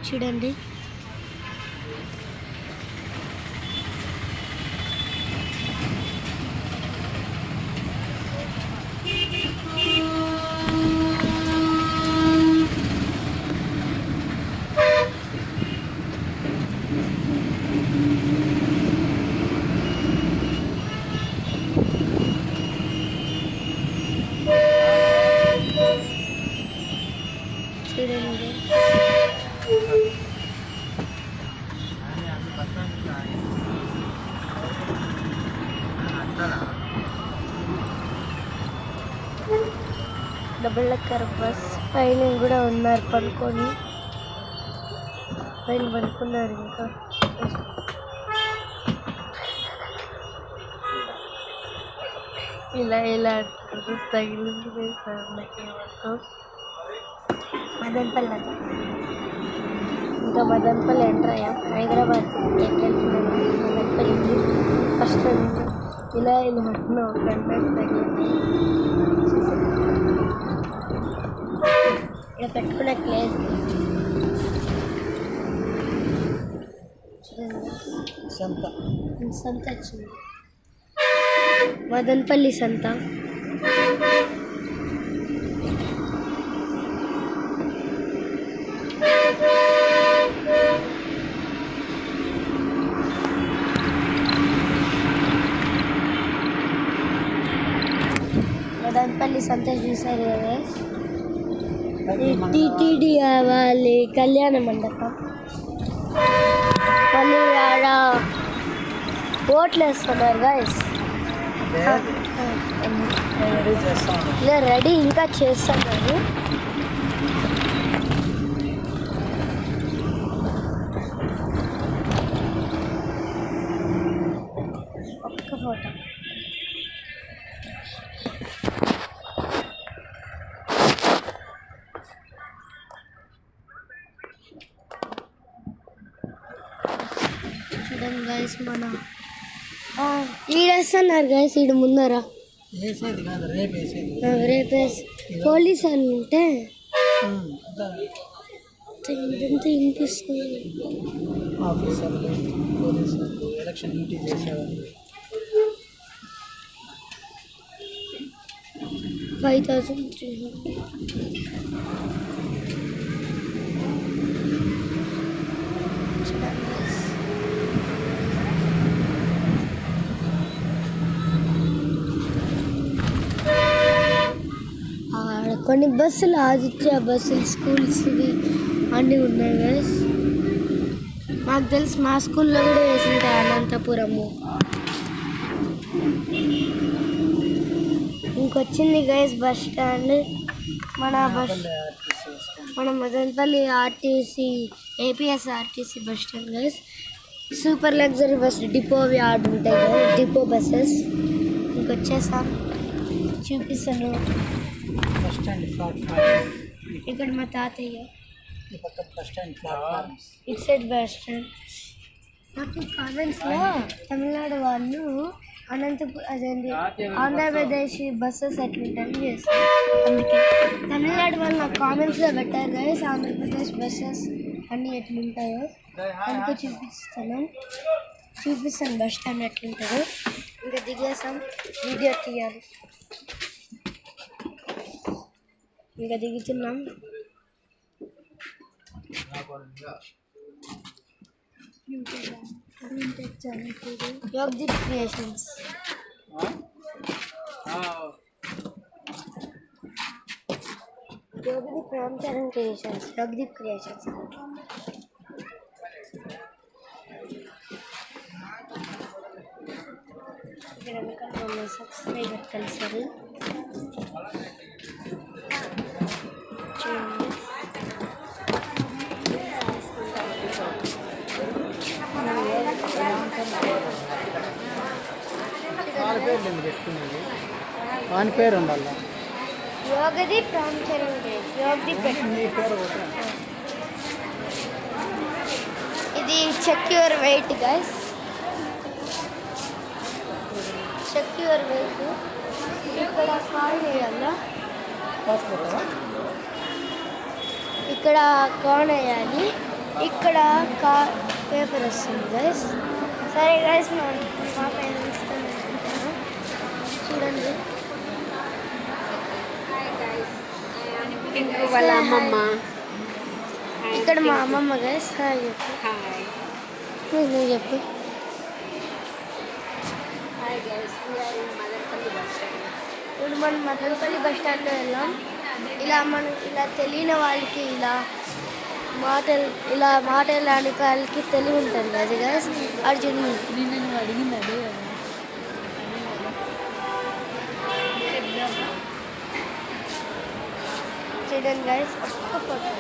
చూడండి double decker bus పైన కూడా ఉన్నారు పనుకొని పైన పనుకున్నారు ఇంకా ఇలా ఇలా తగిలింది మదనపల్లి ఇంకా మదనపల్లి ఎంటర్ అయ్యాం హైదరాబాద్ ఎంట్రన్స్ మదనపల్లికి ఫస్ట్ ఇలా ఇలా అంటున్నాం కండక్ట్ తగిలింది ఇక్కడ పెట్టుకున్నట్టు లేదు సంత వచ్చింది మదనపల్లి సంత మదనపల్లి సంత చూసారు కదా టీటీడీ వాళ్ళ కళ్యాణ మండపం వాళ్ళు ఆడ ఓట్లు వేస్తున్నారు గాయస్ ఇలా రెడీ ఇంకా చేస్తున్నారు ఒక్క ఫోటో చూడండి గైస్ మన ఈడేస్తున్నారు గైస్ ఈడు ముందర రేపేసి పోలీసు వాళ్ళు ఉంటే ఇదంతా వినిపిస్తుంది 5,300 కొన్ని బస్సులు ఆదిత్య బస్సులు స్కూల్స్వి అన్నీ ఉన్నాయి గైస్ మాకు తెలుసు మా స్కూల్లో కూడా వేసింటాయి అనంతపురము ఇంకొచ్చింది గైస్ బస్ స్టాండ్ మన Madanapalle RTC APSRTC bus stand guys super luxury bus depot yard ఉంటాయి కదా డిపో బస్సెస్ ఇంకొచ్చేసాం చూపిస్తాను ఇక్కడ మా తాతయ్య ఇటు సైడ్ బస్ స్టాండ్ నాకు కామెంట్స్లో తమిళనాడు వాళ్ళు అదేంటి ఆంధ్రప్రదేశ్ బస్సెస్ ఎట్లుంటాయని చేస్తారు అందుకే తమిళనాడు వాళ్ళు నాకు కామెంట్స్లో పెట్టారు గైస్ ఆంధ్రప్రదేశ్ బస్సెస్ అన్నీ ఎట్లుంటాయో అందుకే చూపిస్తాను బస్ స్టాండ్ ఎట్లుంటుందో ఇంకా దిగేసాం వీడియో తీయాలి ఇంకా దిగుతున్నాం యోగదీప్ క్రియేషన్స్ యోగదీప్ రామచరణ్ క్రియేషన్స్ యోగదీప్ క్రియేషన్స్ ఇక్కడ వెనకాల సబ్స్క్రైబర్ కలిసారు వాని పేరు ఉండాలి యోగదీప్ రామచరణ్ యోగదీప్ ఇది check your weight guys check your weight ఇక్కడ కాల్ వేయాలా ఇక్కడ కాన్ వేయాలి ఇక్కడ పేపర్ వస్తుంది గైస్. సరే గైస్, మా పేరెంట్స్తో వెళ్తున్నాను. చూడండి వాళ్ళ అమ్మమ్మ. ఇక్కడ మా అమ్మమ్మ గైస్. హాయ్ చెప్పు. హాయ్ నువ్వు చెప్పు. Hi guys, Madanapalle bus stand. ఇప్పుడు మనం మదనపల్లి బస్ స్టాండ్లో వెళ్ళాం. ఇలా తెలియని వాళ్ళకి ఇలా మాట్లాడడానికి వాళ్ళకి తెలివి ఉంటుంది కదా గైస్. అర్జున్ నేను అడిగింది అదే కదా. చూడండి గైస్, ఒక్క ఫోటో